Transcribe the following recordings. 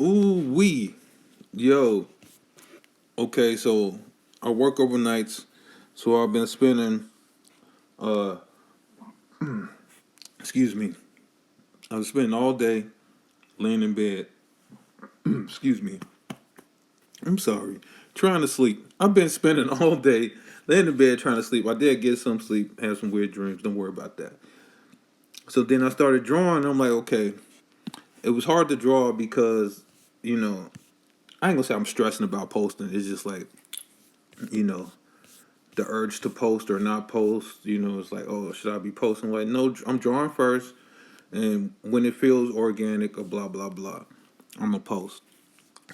Ooh wee, yo. Okay, so I work overnights, so I've been spending. Uh, excuse me. I was spending all day laying in bed. Excuse me. I'm sorry. Trying to sleep. I've been spending all day laying in bed trying to sleep. I did get some sleep, have some weird dreams. Don't worry about that. So then I started drawing. I'm like, okay. It was hard to draw because, you know, I ain't gonna say I'm stressing about posting. It's just like, you know, the urge to post or not post. It's like, oh, should I be posting? Like, no, I'm drawing first, and when it feels organic or blah blah blah, I'm gonna post.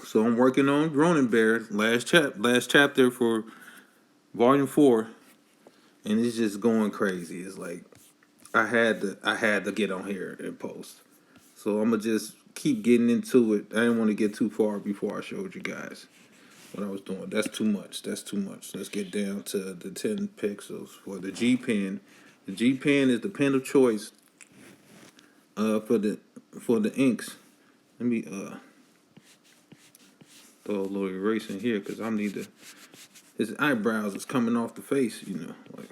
So I'm working on Groaning Bear last chapter for volume 4, and it's just going crazy. It's like I had to get on here and post. So I'm gonna just keep getting into it. I didn't want to get too far before I showed you guys what I was doing. That's too much. That's too much. Let's get down to the 10 pixels for the G pen. The G pen is the pen of choice for the inks. Let me throw a little erase in here because I need to. His eyebrows is coming off the face. Like.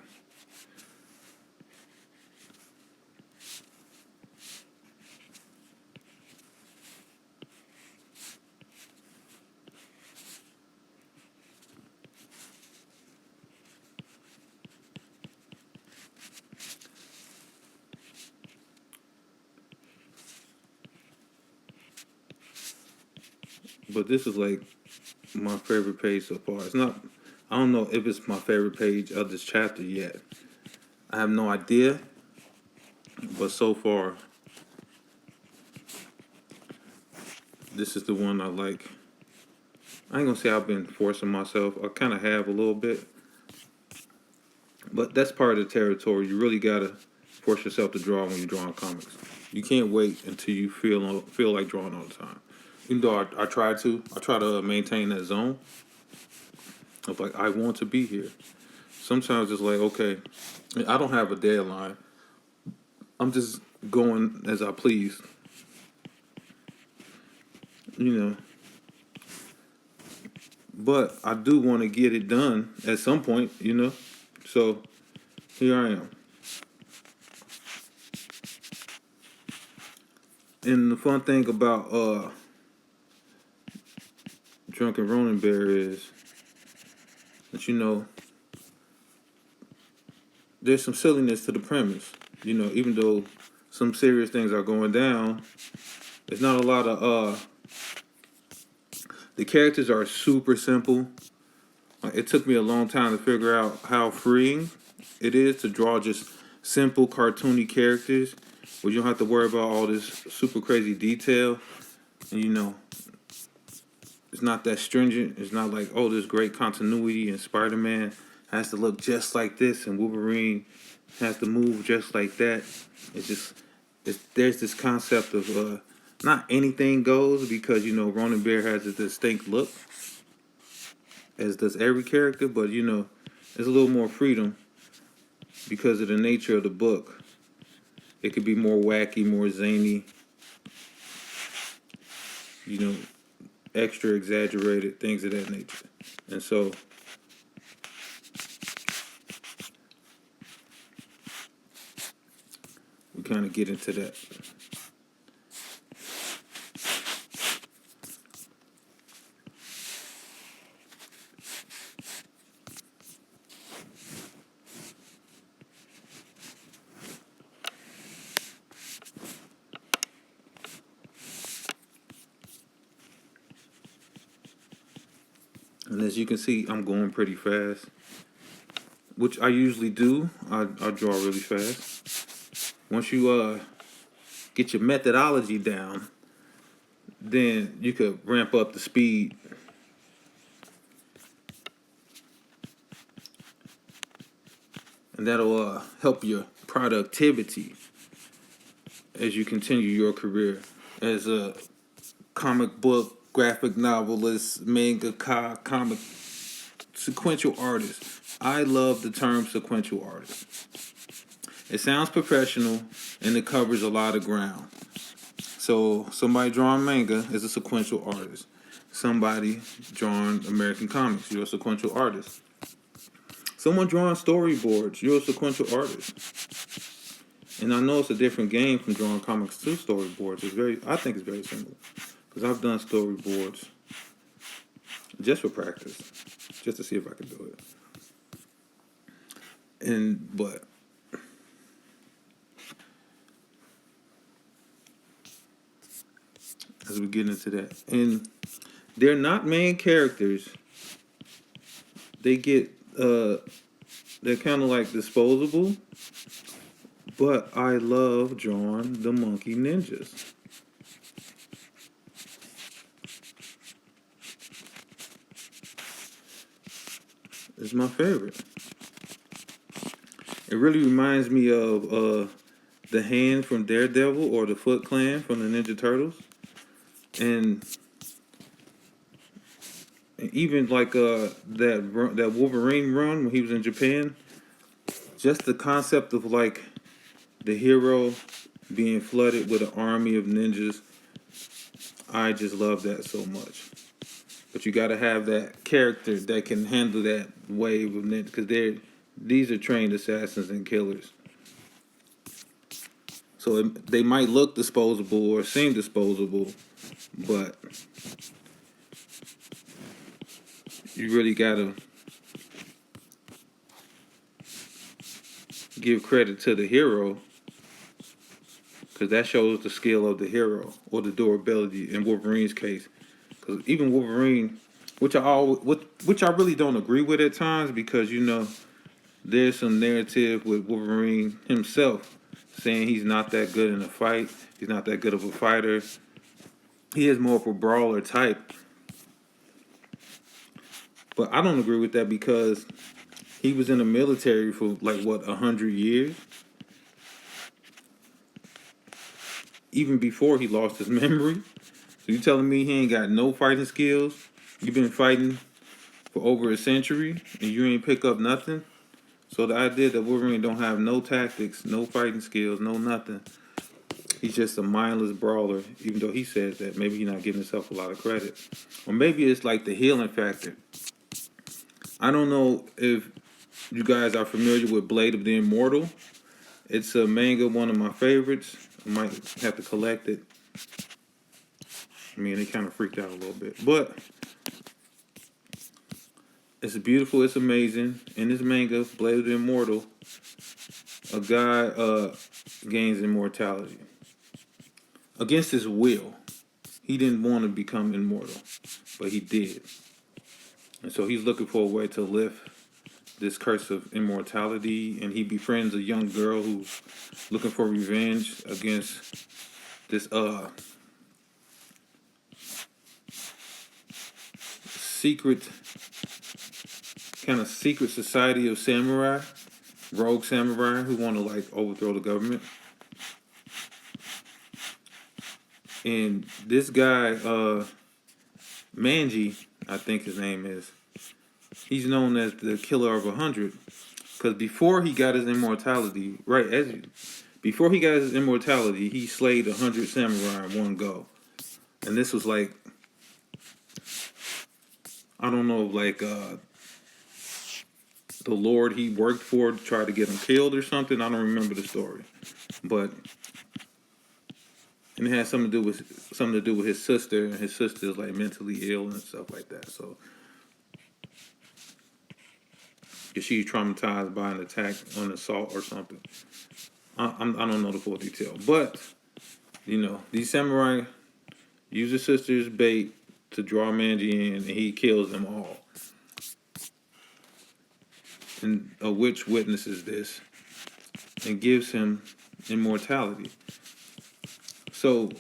But this is like my favorite page so far. It's not. I don't know if it's my favorite page of this chapter yet. I have no idea. But so far, this is the one I like. I ain't gonna say I've been forcing myself. I kind of have a little bit, but that's part of the territory. You really gotta force yourself to draw when you're drawing comics. You can't wait until you feel like drawing all the time. Even though I try to maintain that zone of like I want to be here. Sometimes it's like okay, I don't have a deadline. I'm just going as I please. You know, but I do want to get it done at some point. So here I am. And the fun thing about Drunken Ronin Bear is that there's some silliness to the premise. Even though some serious things are going down, there's not a lot of the characters are super simple. It took me a long time to figure out how freeing it is to draw just simple cartoony characters where you don't have to worry about all this super crazy detail. And it's not that stringent. It's not like, oh, there's great continuity and Spider-Man has to look just like this and Wolverine has to move just like that. There's this concept of not anything goes because, Ronin Bear has a distinct look, as does every character, but, there's a little more freedom because of the nature of the book. It could be more wacky, more zany, extra exaggerated, things of that nature. And so we kind of get into that. And as you can see, I'm going pretty fast, which I usually do. I draw really fast. Once you get your methodology down, then you could ramp up the speed. And that'll help your productivity as you continue your career as a comic book, graphic novelist, mangaka, comic sequential artist. I love the term sequential artist. It sounds professional and it covers a lot of ground. So somebody drawing manga is a sequential artist. Somebody drawing American comics, you're a sequential artist. Someone drawing storyboards, you're a sequential artist. And I know it's a different game from drawing comics to storyboards. I think it's very similar because I've done storyboards just for practice, just to see if I can do it. But as we get into that, and they're not main characters. They get they're kind of like disposable. But I love drawing the monkey ninjas. It's my favorite. It really reminds me of the Hand from Daredevil or the Foot Clan from the Ninja Turtles, and even like that Wolverine run when he was in Japan. Just the concept of like the hero being flooded with an army of ninjas. I just love that so much. But you got to have that character that can handle that wave of ninjas because these are trained assassins and killers. So they might look disposable or seem disposable, but you really gotta give credit to the hero because that shows the skill of the hero or the durability in Wolverine's case. Because even Wolverine, which I really don't agree with at times, because there's some narrative with Wolverine himself saying he's not that good in a fight. He's not that good of a fighter. He is more of a brawler type. But I don't agree with that because he was in the military for 100 years? Even before he lost his memory. So you telling me he ain't got no fighting skills? You've been fighting for over a century and you ain't pick up nothing? So the idea that Wolverine don't have no tactics, no fighting skills, no nothing. He's just a mindless brawler, even though he says that. Maybe he's not giving himself a lot of credit. Or maybe it's like the healing factor. I don't know if you guys are familiar with Blade of the Immortal. It's a manga, one of my favorites. I might have to collect it. I mean, it kind of freaked out a little bit. But it's beautiful. It's amazing. In this manga, Blade of the Immortal, a guy gains immortality. Against his will. He didn't want to become immortal, but he did. And so he's looking for a way to lift this curse of immortality, and he befriends a young girl who's looking for revenge against this secret society of samurai, rogue samurai who want to overthrow the government. And this guy, Manji, I think his name is, he's known as the Killer of 100 because before he got his immortality, before he got his immortality, he slayed 100 samurai in one go. And this was I don't know, the Lord he worked for to try to get him killed or something. I don't remember the story, but and it had something to do with his sister, and his sister is mentally ill and stuff like that. So, if she's traumatized by an attack on assault or something, I don't know the full detail. But these samurai use his sister's bait to draw Manji in, and he kills them all. And a witch witnesses this and gives him immortality. So,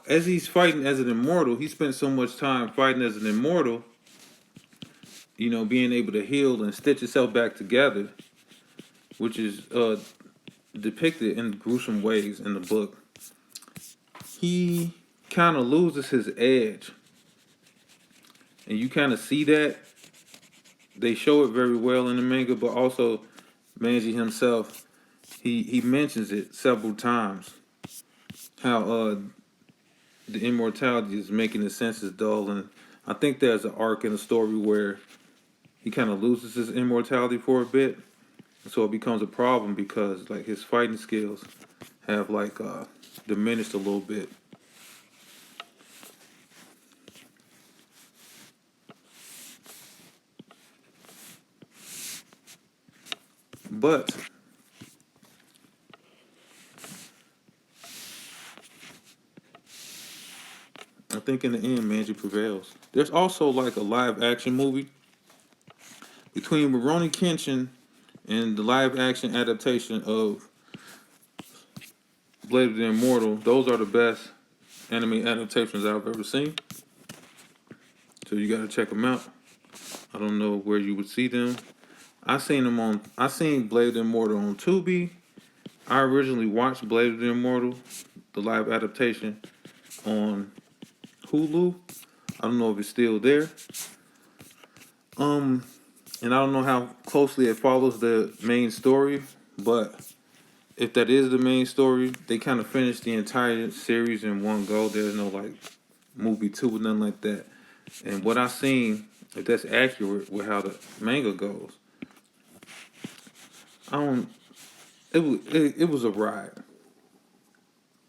as he's fighting as an immortal, he spent so much time fighting as an immortal, being able to heal and stitch itself back together, which is depicted in gruesome ways in the book. He kind of loses his edge. And you kind of see that. They show it very well in the manga, but also Manji himself, he mentions it several times. How the immortality is making his senses dull, and I think there's an arc in the story where he kind of loses his immortality for a bit, so it becomes a problem because like his fighting skills have like diminished a little bit. But I think in the end, Manji prevails. There's also like a live action movie between Rurouni Kenshin and the live action adaptation of Blade of the Immortal. Those are the best anime adaptations I've ever seen. So you gotta check them out. I don't know where you would see them. I seen Blade of the Immortal on Tubi. I originally watched Blade of the Immortal, the live adaptation, on Hulu. I don't know if it's still there. And I don't know how closely it follows the main story, but if that is the main story, they kind of finished the entire series in one go. There's no like movie two or nothing like that. And what I seen, if that's accurate with how the manga goes, I don't. It was a ride,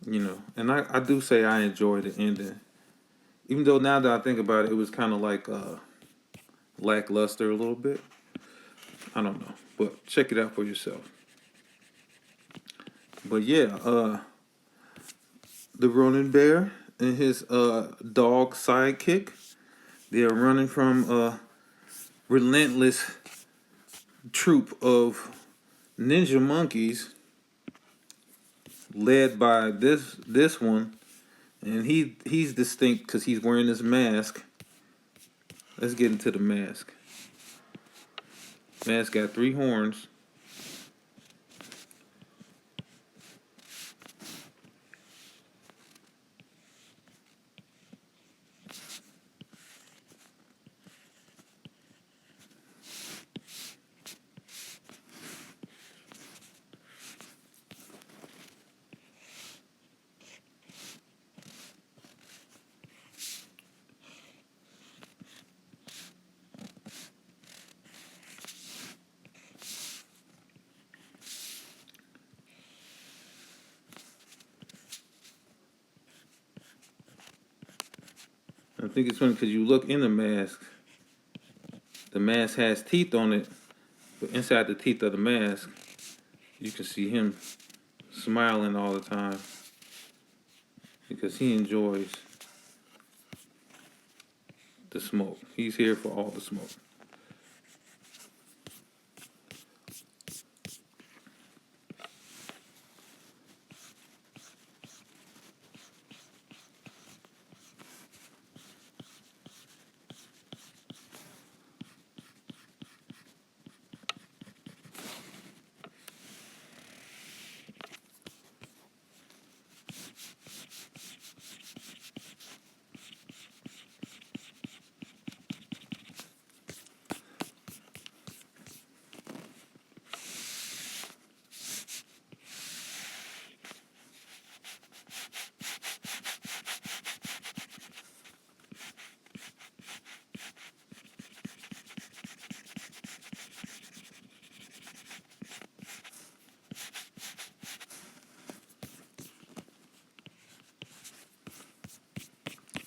you know. And I do say I enjoyed the ending, even though now that I think about it, it was kind of like lackluster a little bit. I don't know, but check it out for yourself. But yeah, the Ronin Bear and his dog sidekick, they are running from a relentless troop of ninja monkeys led by this one, and he's distinct because he's wearing this mask. Let's get into the mask. Mask got three horns. I think it's funny because you look in the mask has teeth on it, but inside the teeth of the mask, you can see him smiling all the time because he enjoys the smoke. He's here for all the smoke.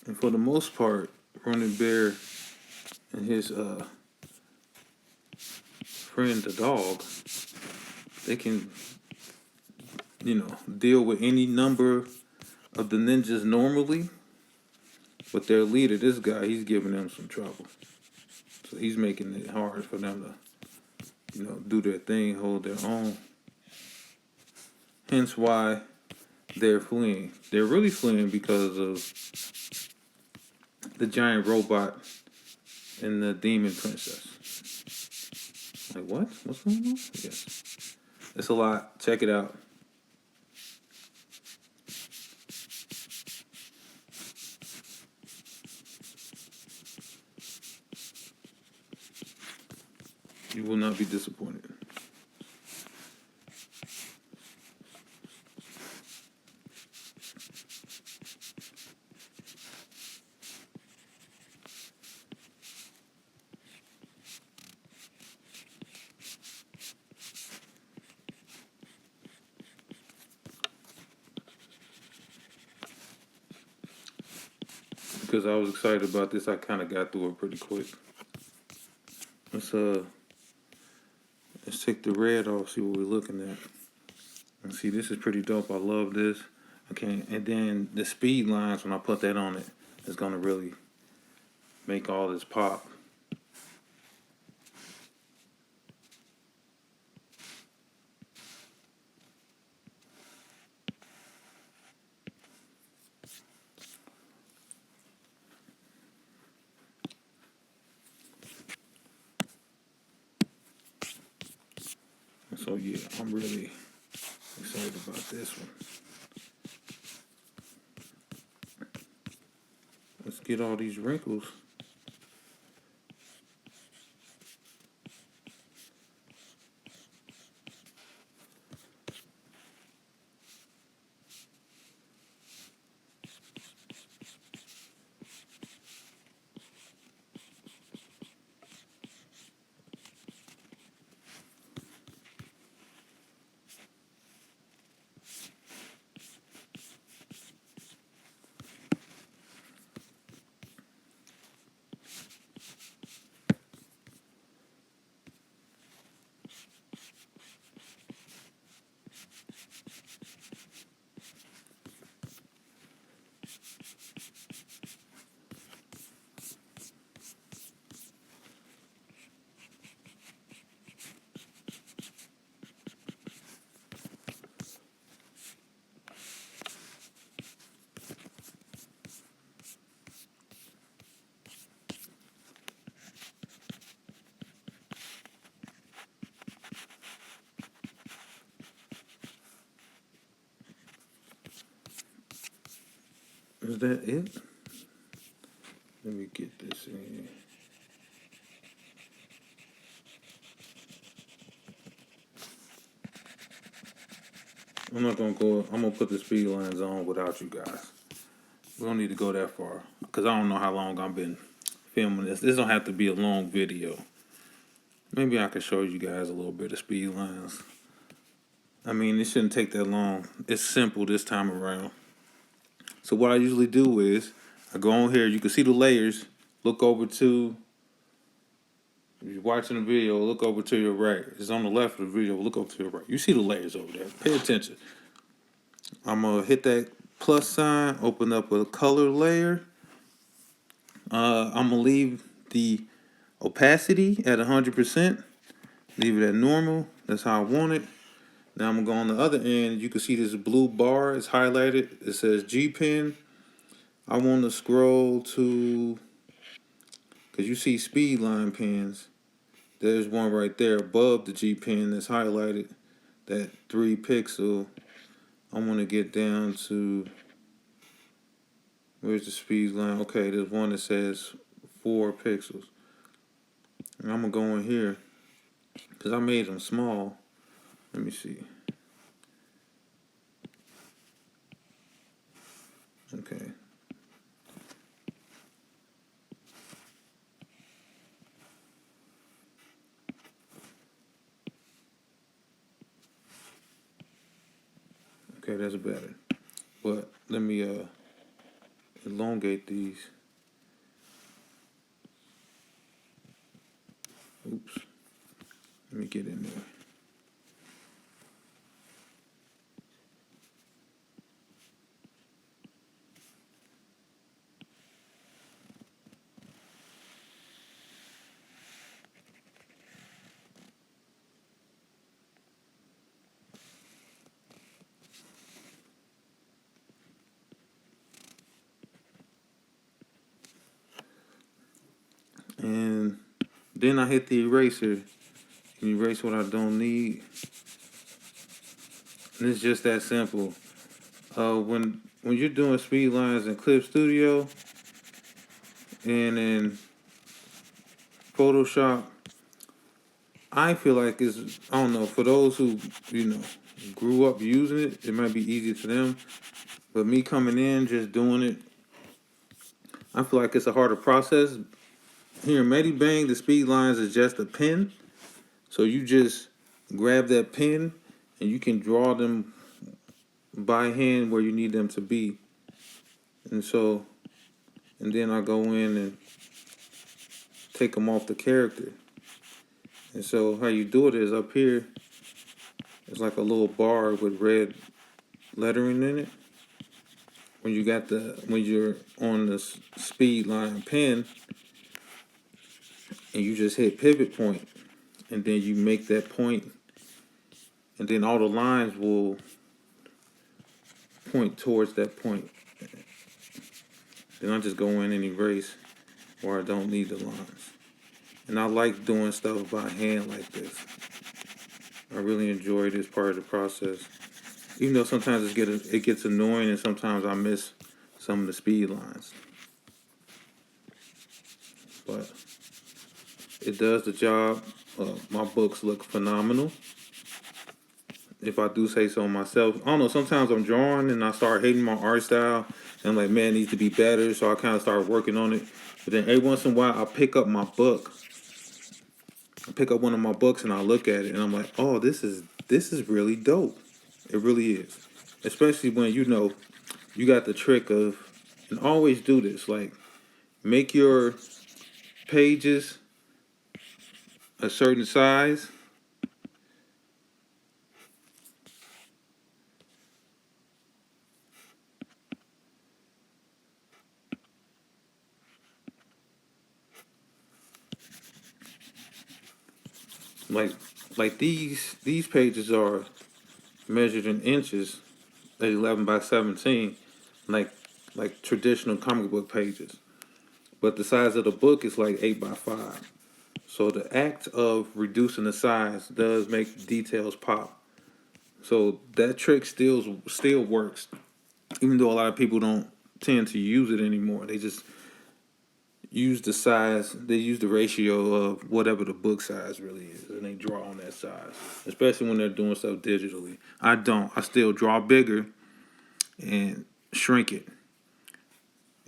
And for the most part, Ronin Bear and his friend the dog, they can, deal with any number of the ninjas normally. But their leader, this guy, he's giving them some trouble. So he's making it hard for them to, do their thing, hold their own. Hence why they're fleeing. They're really fleeing because of the giant robot and the demon princess. Like, what? What's going on? Yes. It's a lot. Check it out. You will not be disappointed. because I was excited about this, I kind of got through it pretty quick. Let's take the red off, see what we're looking at. And see, this is pretty dope. I love this. Okay, and then the speed lines, when I put that on it, is gonna really make all this pop. So yeah, I'm really excited about this one. Let's get all these wrinkles. Is that it? Let me get this in. I'm not gonna go. I'm gonna put the speed lines on without you guys. We don't need to go that far because I don't know how long I've been filming this. This don't have to be a long video. Maybe I could show you guys a little bit of speed lines. I mean, it shouldn't take that long. It's simple this time around. So what I usually do is I go on here. You can see the layers. Look over to. If you're watching the video, look over to your right. It's on the left of the video. Look over to your right. You see the layers over there. Pay attention. I'm gonna hit that plus sign. Open up a color layer. I'm gonna leave the opacity at 100%. Leave it at normal. That's how I want it. Now I'm gonna go on the other end. You can see this blue bar is highlighted. It says G Pen. I want to scroll to, because you see speed line pins. There's one right there above the G Pen that's highlighted. That 3 pixel. I want to get down to, where's the speed line? Okay, there's one that says 4 pixels. And I'm gonna go in here because I made them small. Let me see. Okay. Okay, that's better. But let me elongate these. Oops. Let me get in there. And then I hit the eraser and erase what I don't need. And it's just that simple. When you're doing speed lines in Clip Studio and in Photoshop, I feel like it's, I don't know, for those who, grew up using it, it might be easy to them. But me coming in, just doing it, I feel like it's a harder process. Here in Medibang, the speed lines is just a pen. So you just grab that pen and you can draw them by hand where you need them to be. And so and then I go in and take them off the character. And so how you do it is up here, it's like a little bar with red lettering in it. When you're on the speed line pen, and you just hit pivot point, and then you make that point, and then all the lines will point towards that point. Then I just go in and erase where I don't need the lines. And I like doing stuff by hand like this. I really enjoy this part of the process. Even though sometimes it gets annoying and sometimes I miss some of the speed lines. But it does the job. My books look phenomenal. If I do say so myself. I don't know, sometimes I'm drawing and I start hating my art style. And I'm like, man, it needs to be better. So I kind of start working on it. But then every once in a while, I pick up my book. I pick up one of my books and I look at it and I'm like, oh, this is really dope. It really is. Especially when you got the trick of, and always do this, like make your pages a certain size. Like these pages are measured in inches at 11 by 17, like traditional comic book pages. But the size of the book is like 8 by 5. So the act of reducing the size does make details pop. So that trick still works, even though a lot of people don't tend to use it anymore. They just use the size. They use the ratio of whatever the book size really is, and they draw on that size. Especially when they're doing stuff digitally. I don't. I still draw bigger and shrink it.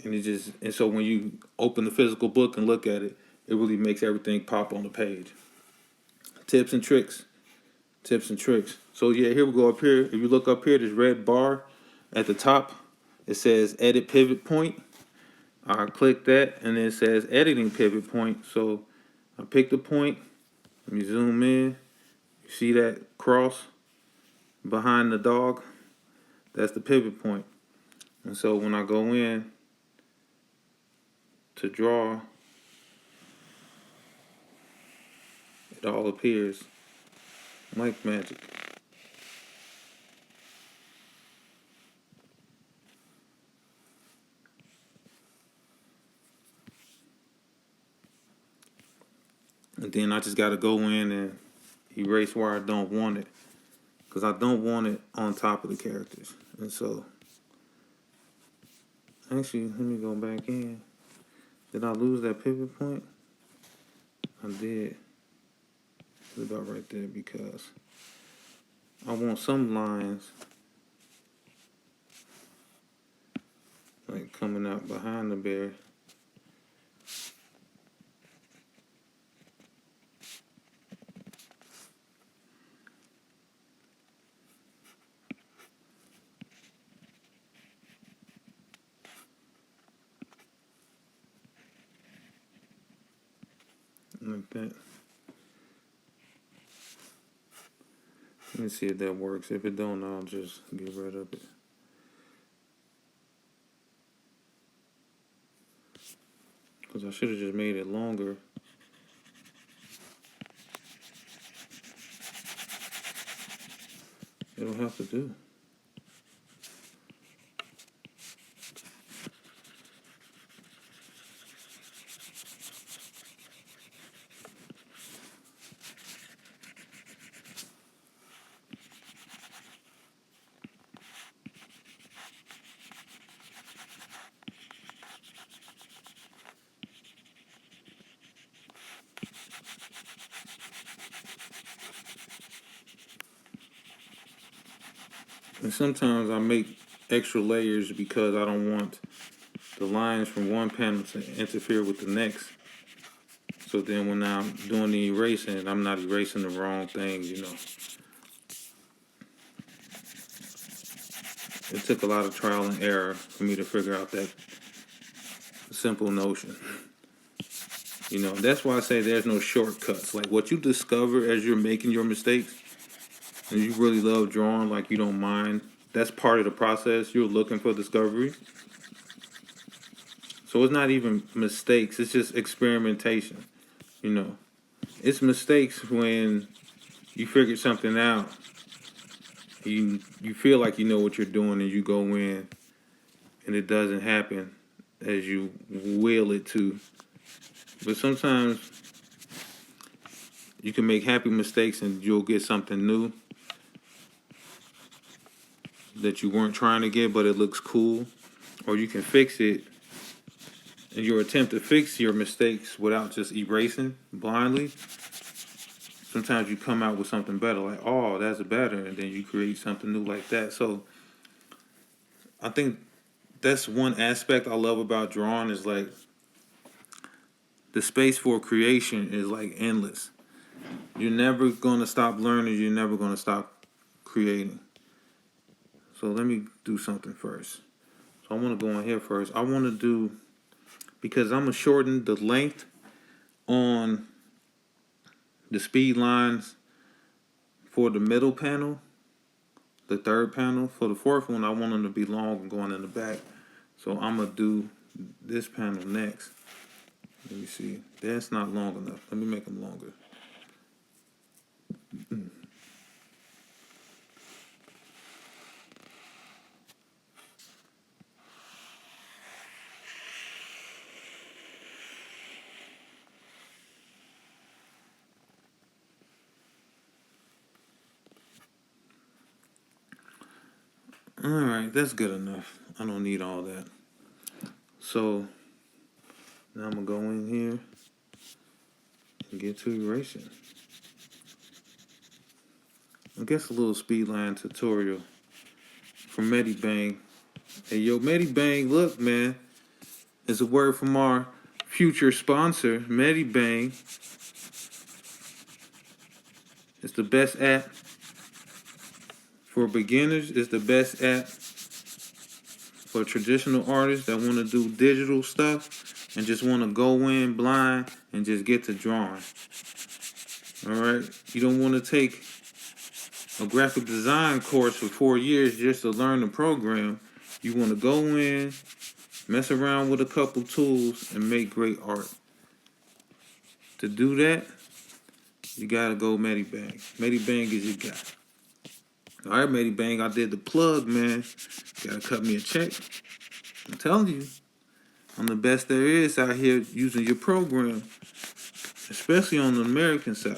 And so when you open the physical book and look at it, it really makes everything pop on the page. Tips and tricks. Tips and tricks. So yeah, here we go up here. If you look up here, this red bar at the top, it says edit pivot point. I click that and then it says editing pivot point. So I pick the point. Let me zoom in. You see that cross behind the dog? That's the pivot point. And so when I go in to draw, it all appears like magic. And then I just got to go in and erase where I don't want it. Because I don't want it on top of the characters. And so, actually, let me go back in. Did I lose that pivot point? I did. It's about right there because I want some lines like coming out behind the bear. Like that. Let me see if that works. If it don't, I'll just get rid of it. Because I should have just made it longer. It'll have to do. And sometimes I make extra layers because I don't want the lines from one panel to interfere with the next. So then when I'm doing the erasing, I'm not erasing the wrong things, It took a lot of trial and error for me to figure out that simple notion. You know, that's why I say there's no shortcuts. Like what you discover as you're making your mistakes, and you really love drawing, like you don't mind. That's part of the process. You're looking for discovery. So it's not even mistakes. It's just experimentation. You know, it's mistakes when you figure something out. You feel like you know what you're doing, and you go in, and it doesn't happen as you will it to. But sometimes you can make happy mistakes, and you'll get something new that you weren't trying to get, but it looks cool. Or you can fix it, and your attempt to fix your mistakes without just erasing blindly. Sometimes you come out with something better, like, oh, that's better, and then you create something new like that. So I think that's one aspect I love about drawing is like the space for creation is like endless. You're never gonna stop learning, you're never gonna stop creating. So let me do something first. So I wanna go in here first. I wanna do, because I'm gonna shorten the length on the speed lines for the middle panel, the third panel. For the fourth one, I want them to be long and going in the back. So I'm gonna do this panel next. Let me see. That's not long enough. Let me make them longer. All right, that's good enough. I don't need all that. So now I'm gonna go in here and get to erasing. I guess a little speed line tutorial from Medibang. Hey, yo, Medibang, look, man. It's a word from our future sponsor, Medibang. It's the best app for beginners. It's the best app for traditional artists that want to do digital stuff and just want to go in blind and just get to drawing. All right? You don't want to take a graphic design course for 4 years just to learn the program. You want to go in, mess around with a couple tools, and make great art. To do that, you gotta go Medibang. Medibang is your guy. All right, Medibang, I did the plug, man. Gotta cut me a check. I'm telling you, I'm the best there is out here using your program, especially on the American side.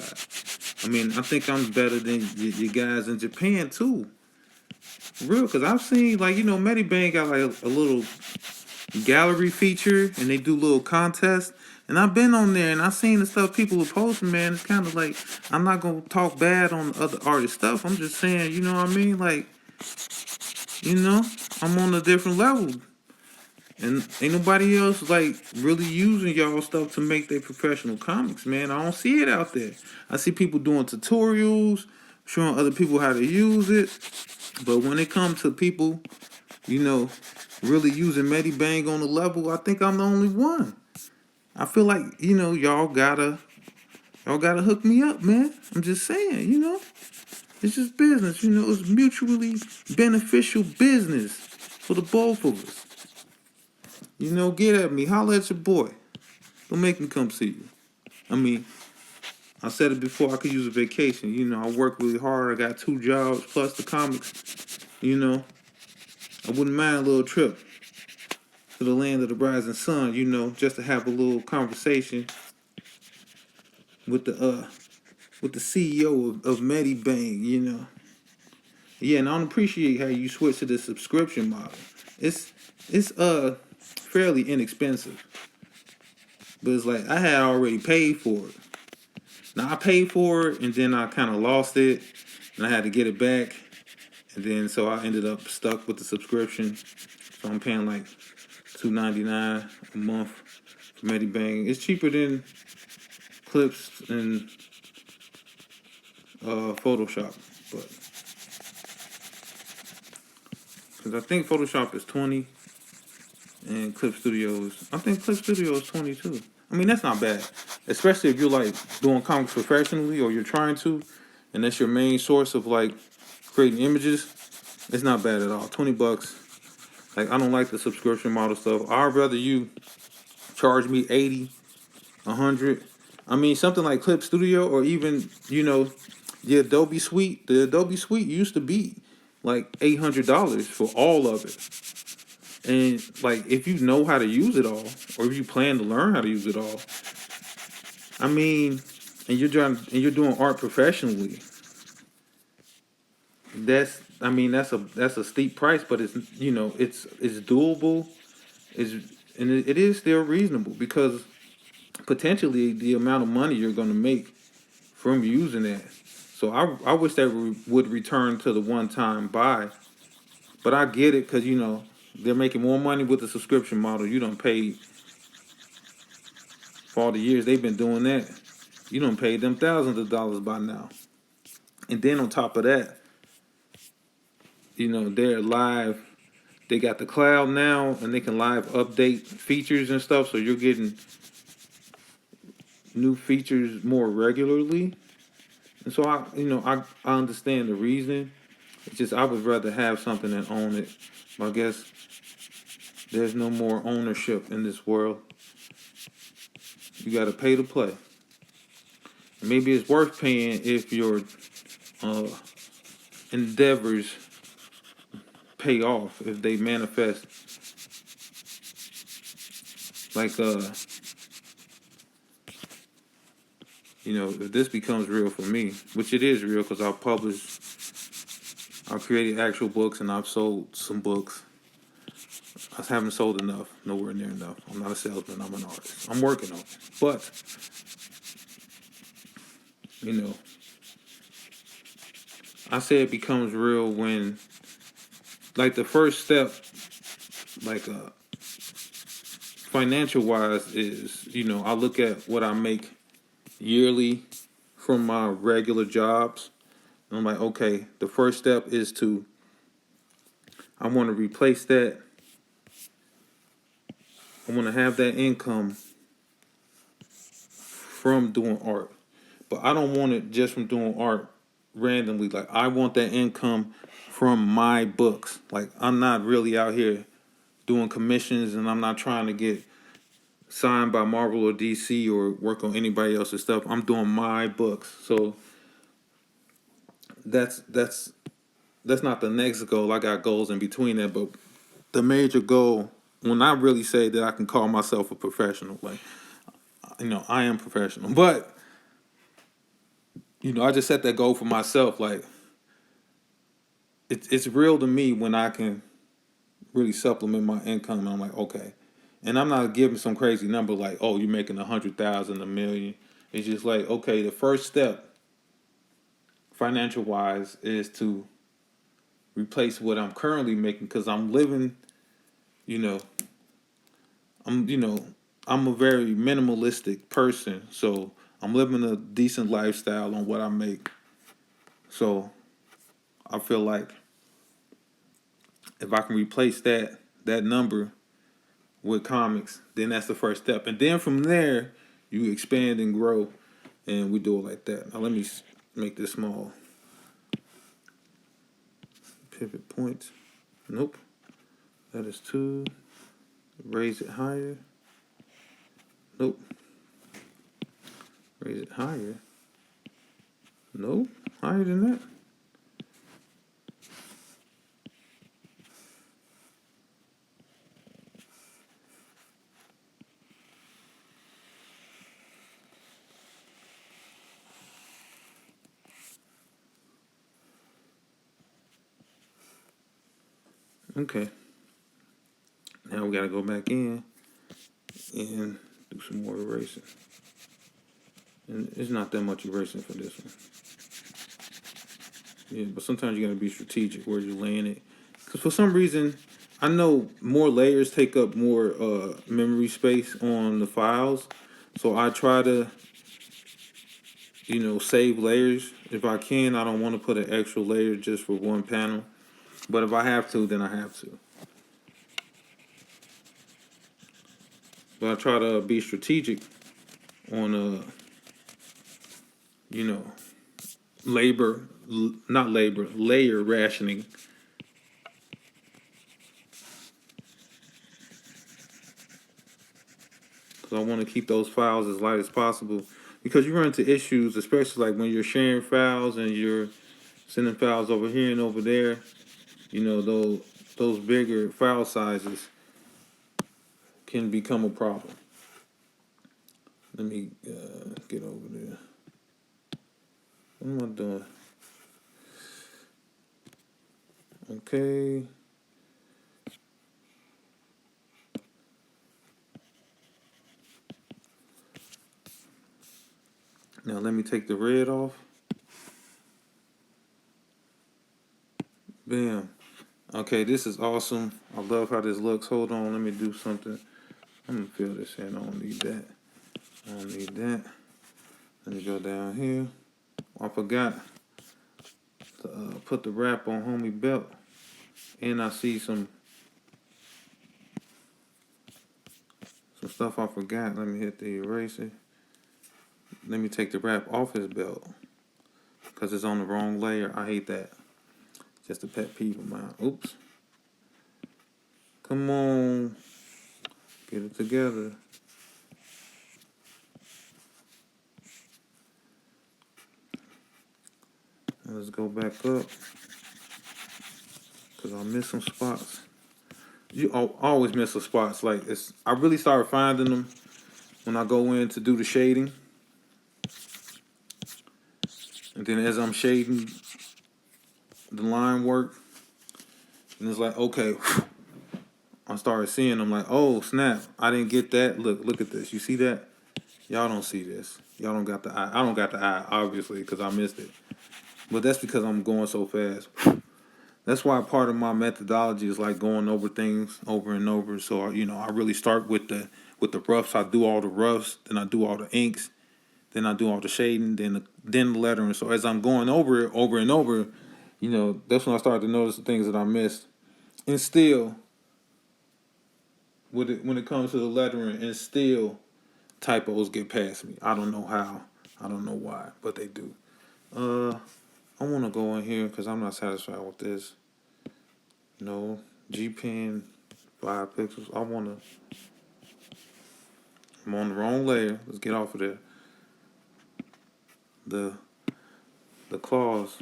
I mean, I think I'm better than you guys in Japan too. For real, because I've seen, like, you know, Medibang got like a little gallery feature, and they do little contests. And I've been on there, and I've seen the stuff people are posting, man. It's kind of like, I'm not going to talk bad on other artists' stuff. I'm just saying, you know what I mean? Like, you know, I'm on a different level. And ain't nobody else, like, really using y'all stuff to make their professional comics, man. I don't see it out there. I see people doing tutorials, showing other people how to use it. But when it comes to people, you know, really using Medibang on the level, I think I'm the only one. I feel like, you know, y'all gotta hook me up, man. I'm just saying, you know. It's just business, you know, it's mutually beneficial business for the both of us. You know, get at me, holler at your boy. Don't make me come see you. I mean, I said it before, I could use a vacation. You know, I work really hard, I got 2 jobs plus the comics. You know, I wouldn't mind a little trip to the land of the rising sun, you know, just to have a little conversation with the CEO of Medibang, you know. Yeah, and I don't appreciate how you switch to the subscription model. It's fairly inexpensive. But it's like I had already paid for it. Now I paid for it and then I kinda lost it and I had to get it back. And then so I ended up stuck with the subscription. So I'm paying like $2.99 a month for Medibang. It's cheaper than Clips and Photoshop, but because I think Photoshop is $20 And Clip Studios, I think Clip Studio is 22. I mean, that's not bad, especially if you're like doing comics professionally or you're trying to, and that's your main source of like creating images. It's not bad at all. $20. Like, I don't like the subscription model stuff. I'd rather you charge me 80, 100. I mean, something like Clip Studio or even the Adobe Suite. The Adobe Suite used to be like $800 for all of it. And like, if you know how to use it all, or if you plan to learn how to use it all, I mean, and you're doing art professionally, that's a steep price, but it's doable. Is and it is still reasonable because potentially the amount of money you're going to make from using that. So I wish that would return to the one time buy, but I get it because they're making more money with the subscription model. You don't pay for all the years they've been doing that. You don't pay them thousands of dollars by now, and then on top of that, they're live. They got the cloud now, and they can live update features and stuff. So you're getting new features more regularly. And so I understand the reason. It's just I would rather have something than own it. But I guess there's no more ownership in this world. You got to pay to play. Maybe it's worth paying if your uh, endeavors pay off, if they manifest. Like if this becomes real for me, which it is real because I've created actual books and I've sold some books. I haven't sold enough, nowhere near enough. I'm not a salesman, I'm an artist. I'm working on it. But, I say it becomes real when, like, the first step, like, financial wise, is, I look at what I make yearly from my regular jobs. And I'm like, okay, the first step is I want to replace that. I want to have that income from doing art. But I don't want it just from doing art randomly. Like, I want that income from my books. Like, I'm not really out here doing commissions, and I'm not trying to get signed by Marvel or DC or work on anybody else's stuff. I'm doing my books. So that's not the next goal. I got goals in between that, but the major goal, when I really say that I can call myself a professional, like, I am professional, but I just set that goal for myself. Like, it's real to me when I can really supplement my income. And I'm like, okay, and I'm not giving some crazy number like, oh, you're making 100,000, a million. It's just like, okay, the first step, financial wise, is to replace what I'm currently making because I'm living, you know, I'm you know I'm a very minimalistic person, so I'm living a decent lifestyle on what I make. So I feel like if I can replace that number with comics, then that's the first step, and then from there you expand and grow, and we do it like that. Now let me make this small. Pivot point. Nope. That is 2. Raise it higher. Nope. Raise it higher. Nope. Higher than that. Okay. Now we gotta go back in and do some more erasing. And it's not that much erasing for this one. Yeah, but sometimes you gotta be strategic where you're laying it. Because for some reason, I know more layers take up more memory space on the files. So I try to, save layers if I can. I don't want to put an extra layer just for one panel. But if I have to, then I have to. but I try to be strategic on you know, layer rationing. Because I want to keep those files as light as possible. Because you run into issues, especially like when you're sharing files and you're sending files over here and over there. You know, those bigger file sizes can become a problem. Let me get over there. What am I doing? Okay. Now let me take the red off. Bam. Okay, this is awesome. I love how this looks. Hold on, let me do something. I'm gonna fill this in. I don't need that. I don't need that. Let me go down here. I forgot to put the wrap on homie belt. And I see some stuff I forgot. Let me hit the eraser. Let me take the wrap off his belt. Because it's on the wrong layer. I hate that. Just a pet peeve of mine. Oops. Come on. Get it together. Let's go back up. Because I miss some spots. You always miss some spots. Like, I really started finding them when I go in to do the shading. And then as I'm shading the line work, and it's like, okay, I started seeing them like, oh, snap, I didn't get that. Look at this. You see that? Y'all don't see this. Y'all don't got the eye. I don't got the eye, obviously, because I missed it. But that's because I'm going so fast. That's why part of my methodology is like going over things over and over. So, you know, I really start with the roughs. I do all the roughs, then I do all the inks, then I do all the shading, then the lettering. So as I'm going over it over and over, you know, that's when I start to notice the things that I missed. And still, when it comes to the lettering, and still typos get past me. I don't know how. I don't know why, but they do. I want to go in here because I'm not satisfied with this. No, G Pen 5 pixels. I'm on the wrong layer. Let's get off of there. The claws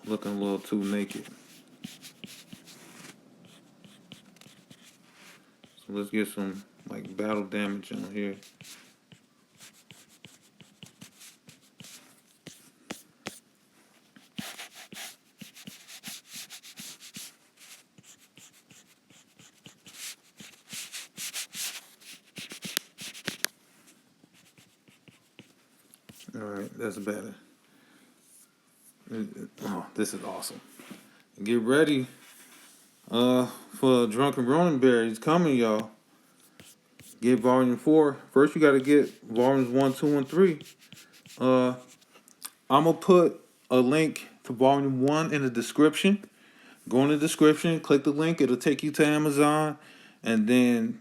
looking a little too naked. So let's get some like battle damage on here. All right, that's better. Oh, this is awesome. Get ready for Drunken Berry. It's coming, y'all. Get volume 4. First you gotta get volumes 1, 2, and 3. I'm gonna put a link to volume 1 in the description. Go in the description, click the link, it'll take you to Amazon, and then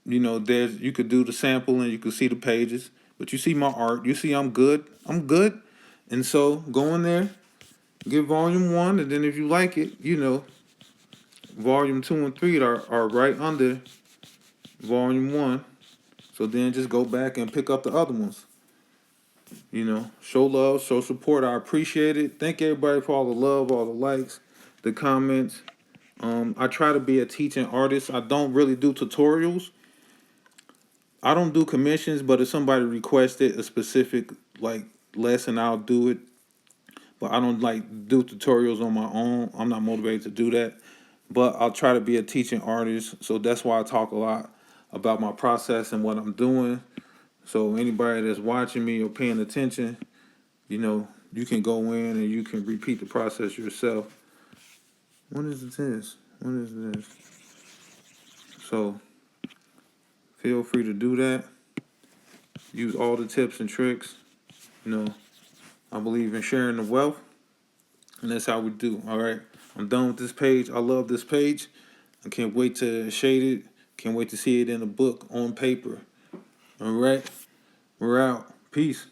you know you could do the sample and you can see the pages. But you see my art, you see I'm good. And so go in there, get volume 1, and then if you like it, you know, volume 2 and 3 are right under volume 1. So then just go back and pick up the other ones. You know, show love, show support. I appreciate it. Thank everybody for all the love, all the likes, the comments. I try to be a teaching artist. I don't really do tutorials. I don't do commissions, but if somebody requested a specific like lesson, I'll do it. But I don't like do tutorials on my own. I'm not motivated to do that. But I'll try to be a teaching artist. So that's why I talk a lot about my process and what I'm doing. So anybody that's watching me or paying attention, you know, you can go in and you can repeat the process yourself. What is this? What is this? So feel free to do that. Use all the tips and tricks. You know, I believe in sharing the wealth, and that's how we do. All right, I'm done with this page. I love this page. I can't wait to shade it, Can't wait to see it in a book on paper. All right, we're out. Peace.